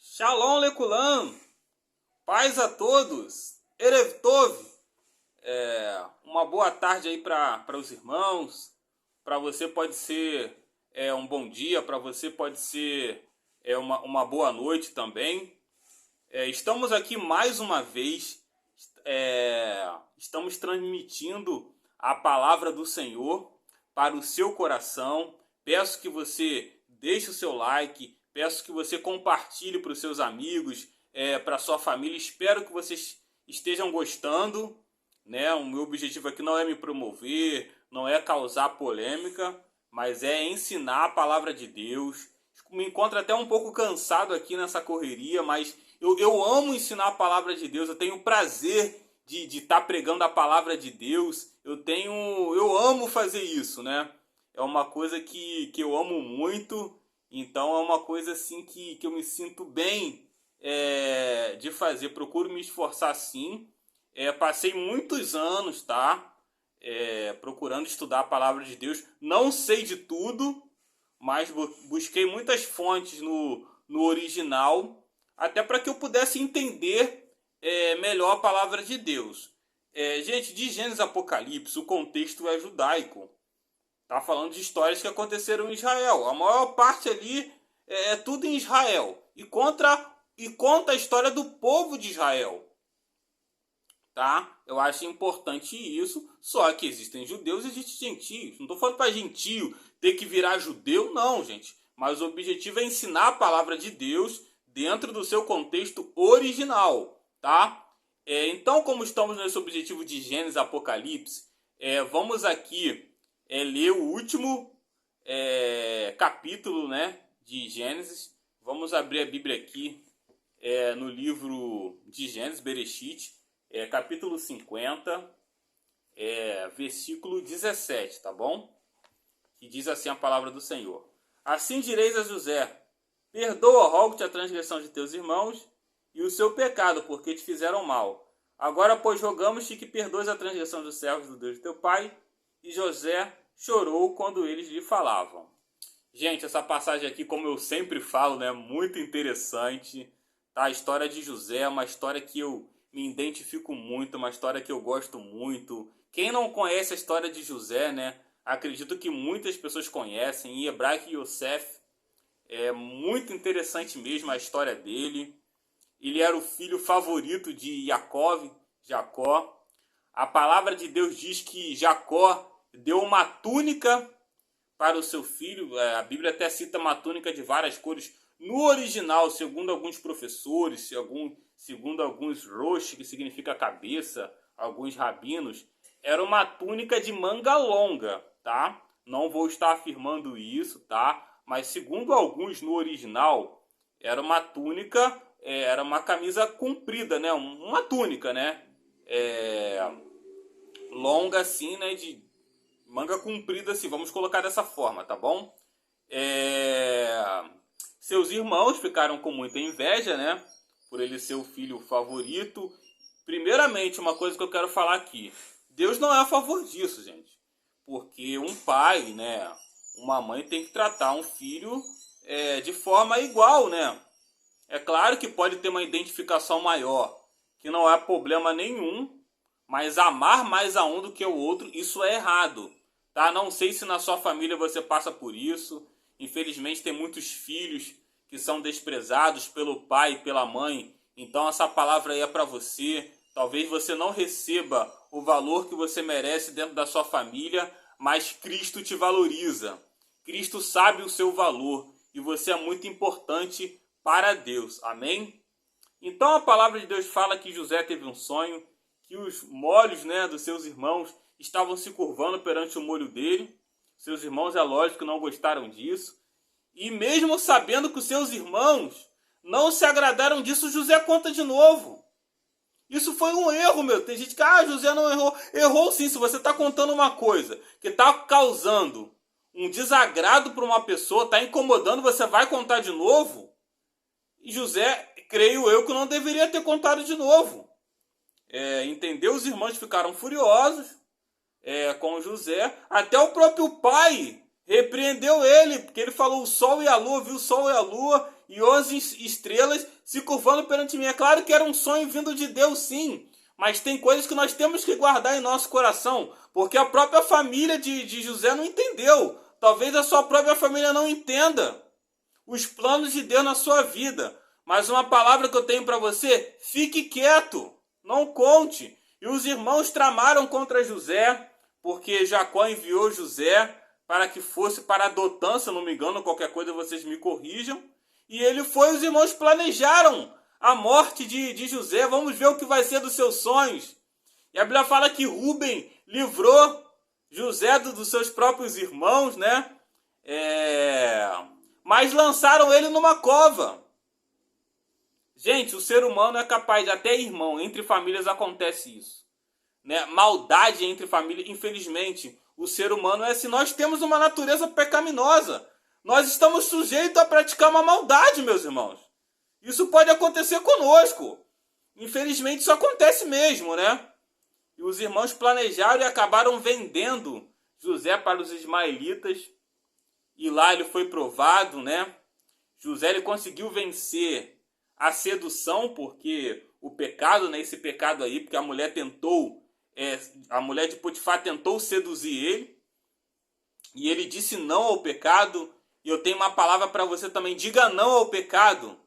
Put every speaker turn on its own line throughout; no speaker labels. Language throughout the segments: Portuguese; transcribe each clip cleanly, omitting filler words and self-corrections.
Shalom Lekulam, paz a todos, Erev Tov, uma boa tarde aí para os irmãos, para você pode ser um bom dia, para você pode ser uma boa noite também. Estamos aqui mais uma vez, estamos transmitindo a palavra do Senhor para o seu coração. Peço que você deixe o seu like, peço que você compartilhe para os seus amigos, para a sua família. Espero que vocês estejam gostando, né? O meu objetivo aqui não é me promover, não é causar polêmica, mas é ensinar a palavra de Deus. Me encontro até um pouco cansado aqui nessa correria, mas eu amo ensinar a palavra de Deus. Eu tenho prazer de estar pregando a palavra de Deus. Eu amo fazer isso, né? É uma coisa que eu amo muito. Então é uma coisa assim que eu me sinto bem de fazer. Procuro me esforçar sim. Passei muitos anos, tá? Procurando estudar a palavra de Deus. Não sei de tudo, mas busquei muitas fontes no original, até para que eu pudesse entender melhor a palavra de Deus. Gente, de Gênesis a Apocalipse, o contexto é judaico. Tá falando de histórias que aconteceram em Israel. A maior parte ali é tudo em Israel. E conta a história do povo de Israel. Tá? Eu acho importante isso. Só que existem judeus e existem gentios. Não estou falando para gentio ter que virar judeu, não, gente. Mas o objetivo é ensinar a palavra de Deus dentro do seu contexto original. Tá? Então, como estamos nesse objetivo de Gênesis e Apocalipse, vamos aqui ler o último capítulo, né, de Gênesis. Vamos abrir a Bíblia aqui no livro de Gênesis, Bereshit, capítulo 50, versículo 17, tá bom? Que diz assim a palavra do Senhor. Assim direis a José: perdoa, rogo-te, a transgressão de teus irmãos e o seu pecado, porque te fizeram mal. Agora, pois, rogamos-te que perdoes a transgressão dos servos do Deus de teu pai. E José chorou quando eles lhe falavam. Gente, essa passagem aqui, como eu sempre falo, né, muito interessante. Tá? A história de José é uma história que eu me identifico muito, uma história que eu gosto muito. Quem não conhece a história de José, né, acredito que muitas pessoas conhecem. Em hebraico, Yosef, é muito interessante mesmo a história dele. Ele era o filho favorito de Jacó. A palavra de Deus diz que Jacó deu uma túnica para o seu filho. A Bíblia até cita uma túnica de várias cores. No original, segundo alguns professores, segundo alguns rosh, que significa cabeça, alguns rabinos, era uma túnica de manga longa, tá? Não vou estar afirmando isso, tá? Mas segundo alguns no original, era uma túnica, era uma camisa comprida, né? Uma túnica, né? Longa assim, né? De manga comprida assim, vamos colocar dessa forma, tá bom? Seus irmãos ficaram com muita inveja, né? Por ele ser o filho favorito. Primeiramente, uma coisa que eu quero falar aqui. Deus não é a favor disso, gente. Porque um pai, né? Uma mãe tem que tratar um filho de forma igual, né? É claro que pode ter uma identificação maior, que não há problema nenhum. Mas amar mais a um do que o outro, isso é errado. Tá? Não sei se na sua família você passa por isso. Infelizmente tem muitos filhos que são desprezados pelo pai e pela mãe. Então essa palavra aí é para você. Talvez você não receba o valor que você merece dentro da sua família, mas Cristo te valoriza. Cristo sabe o seu valor e você é muito importante para Deus. Amém? Então a palavra de Deus fala que José teve um sonho, que os molhos, né, dos seus irmãos estavam se curvando perante o molho dele. Seus irmãos, é lógico, não gostaram disso. E mesmo sabendo que os seus irmãos não se agradaram disso, José conta de novo. Isso foi um erro, meu. Tem gente que, José não errou. Errou sim. Se você está contando uma coisa que está causando um desagrado para uma pessoa, está incomodando, você vai contar de novo? E José, creio eu, que não deveria ter contado de novo. Entendeu? Os irmãos ficaram furiosos com José. Até o próprio pai repreendeu ele, porque ele falou o sol e a lua, viu o sol e a lua, e 11 estrelas se curvando perante mim. É claro que era um sonho vindo de Deus, sim, mas tem coisas que nós temos que guardar em nosso coração, porque a própria família de José não entendeu. Talvez a sua própria família não entenda os planos de Deus na sua vida. Mas uma palavra que eu tenho para você: fique quieto, não conte. E os irmãos tramaram contra José, porque Jacó enviou José para que fosse para Dotã, se eu não me engano, qualquer coisa vocês me corrijam. E ele foi, os irmãos planejaram a morte de José. Vamos ver o que vai ser dos seus sonhos. E a Bíblia fala que Rúben livrou José dos seus próprios irmãos, né? Mas lançaram ele numa cova. Gente, o ser humano é capaz de, até irmão, entre famílias acontece isso, né? Maldade entre famílias, infelizmente, o ser humano é assim. Nós temos uma natureza pecaminosa. Nós estamos sujeitos a praticar uma maldade, meus irmãos. Isso pode acontecer conosco. Infelizmente, isso acontece mesmo, né? E os irmãos planejaram e acabaram vendendo José para os ismaelitas. E lá ele foi provado, né? José, ele conseguiu vencer a sedução, porque o pecado, né? Esse pecado aí, porque a mulher a mulher de Potifar tentou seduzir ele. E ele disse não ao pecado. E eu tenho uma palavra para você também: diga não ao pecado.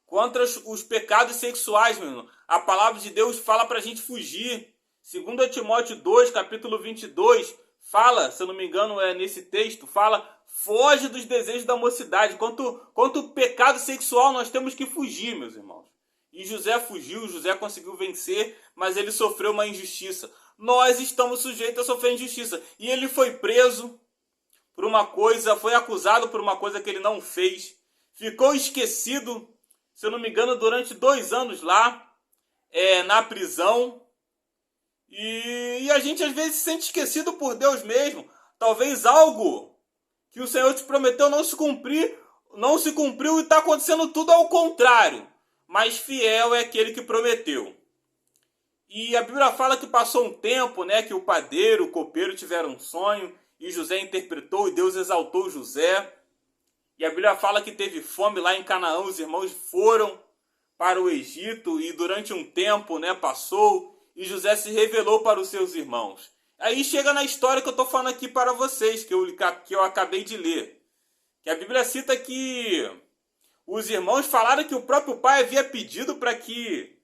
Contra os pecados sexuais, meu irmão, a palavra de Deus fala para a gente fugir. 2 Timóteo 2, capítulo 22, fala, se eu não me engano nesse texto, fala: foge dos desejos da mocidade. Quanto pecado sexual nós temos que fugir, meus irmãos. E José fugiu, José conseguiu vencer, mas ele sofreu uma injustiça. Nós estamos sujeitos a sofrer injustiça. E ele foi preso por uma coisa, foi acusado por uma coisa que ele não fez. Ficou esquecido, se eu não me engano, durante 2 anos lá, na prisão. E a gente às vezes se sente esquecido por Deus mesmo. Talvez algo que o Senhor te prometeu não se cumpriu e está acontecendo tudo ao contrário. Mas fiel é aquele que prometeu. E a Bíblia fala que passou um tempo, né, que o padeiro, o copeiro tiveram um sonho e José interpretou e Deus exaltou José. E a Bíblia fala que teve fome lá em Canaã, os irmãos foram para o Egito e durante um tempo, né, passou e José se revelou para os seus irmãos. Aí chega na história que eu estou falando aqui para vocês, que eu acabei de ler. Que a Bíblia cita que os irmãos falaram que o próprio pai havia pedido para que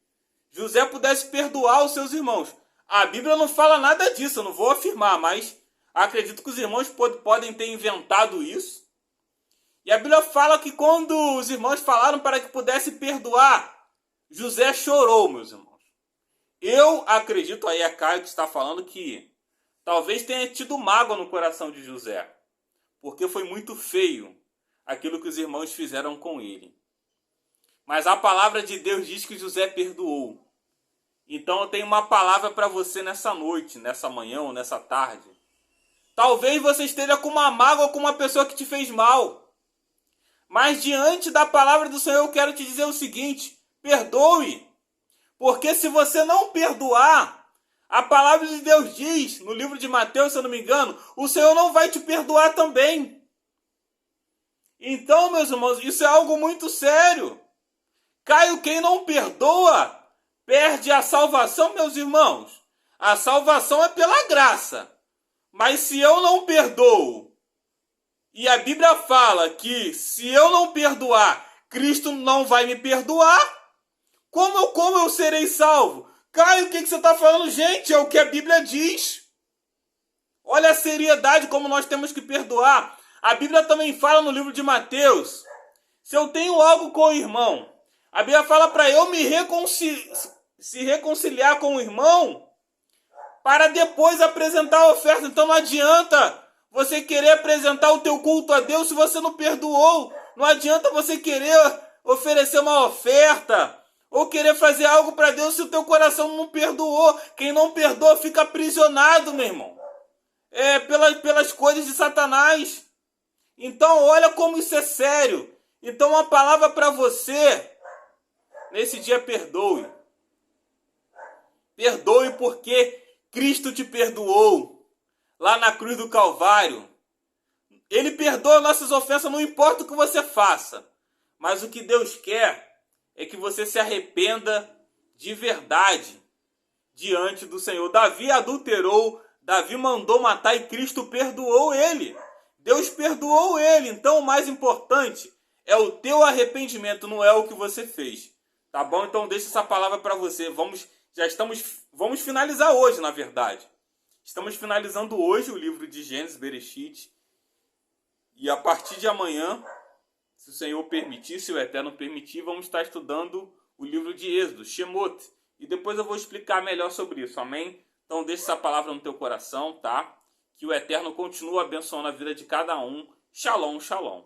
José pudesse perdoar os seus irmãos. A Bíblia não fala nada disso, eu não vou afirmar, mas acredito que os irmãos podem ter inventado isso. E a Bíblia fala que quando os irmãos falaram para que pudesse perdoar, José chorou, meus irmãos. Eu acredito, aí é Caio que está falando, que talvez tenha tido mágoa no coração de José, porque foi muito feio aquilo que os irmãos fizeram com ele. Mas a palavra de Deus diz que José perdoou. Então eu tenho uma palavra para você nessa noite, nessa manhã ou nessa tarde. Talvez você esteja com uma mágoa com uma pessoa que te fez mal. Mas diante da palavra do Senhor eu quero te dizer o seguinte: perdoe. Porque se você não perdoar, a palavra de Deus diz, no livro de Mateus, se eu não me engano, o Senhor não vai te perdoar também. Então, meus irmãos, isso é algo muito sério. Caio, quem não perdoa, perde a salvação, meus irmãos. A salvação é pela graça. Mas se eu não perdoo, e a Bíblia fala que se eu não perdoar, Cristo não vai me perdoar, como eu serei salvo? Caio, o que você está falando? Gente, é o que a Bíblia diz. Olha a seriedade como nós temos que perdoar. A Bíblia também fala no livro de Mateus: se eu tenho algo com o irmão, a Bíblia fala para eu se reconciliar com o irmão para depois apresentar a oferta. Então não adianta você querer apresentar o teu culto a Deus se você não perdoou. Não adianta você querer oferecer uma oferta ou querer fazer algo para Deus se o teu coração não perdoou. Quem não perdoa fica aprisionado, meu irmão. Pelas coisas de Satanás. Então olha como isso é sério. Então uma palavra para você nesse dia: perdoe. Perdoe porque Cristo te perdoou lá na cruz do Calvário. Ele perdoa nossas ofensas, não importa o que você faça. Mas o que Deus quer é que você se arrependa de verdade diante do Senhor. Davi adulterou, Davi mandou matar e Cristo perdoou ele. Deus perdoou ele. Então o mais importante é o teu arrependimento, não é o que você fez. Tá bom? Então deixa essa palavra para você. Vamos finalizar hoje, na verdade. Estamos finalizando hoje o livro de Gênesis, Bereshit. E a partir de amanhã, se o Senhor permitir, se o Eterno permitir, vamos estar estudando o livro de Êxodo, Shemot. E depois eu vou explicar melhor sobre isso, amém? Então deixa essa palavra no teu coração, tá? Que o Eterno continue abençoando a vida de cada um. Shalom, shalom.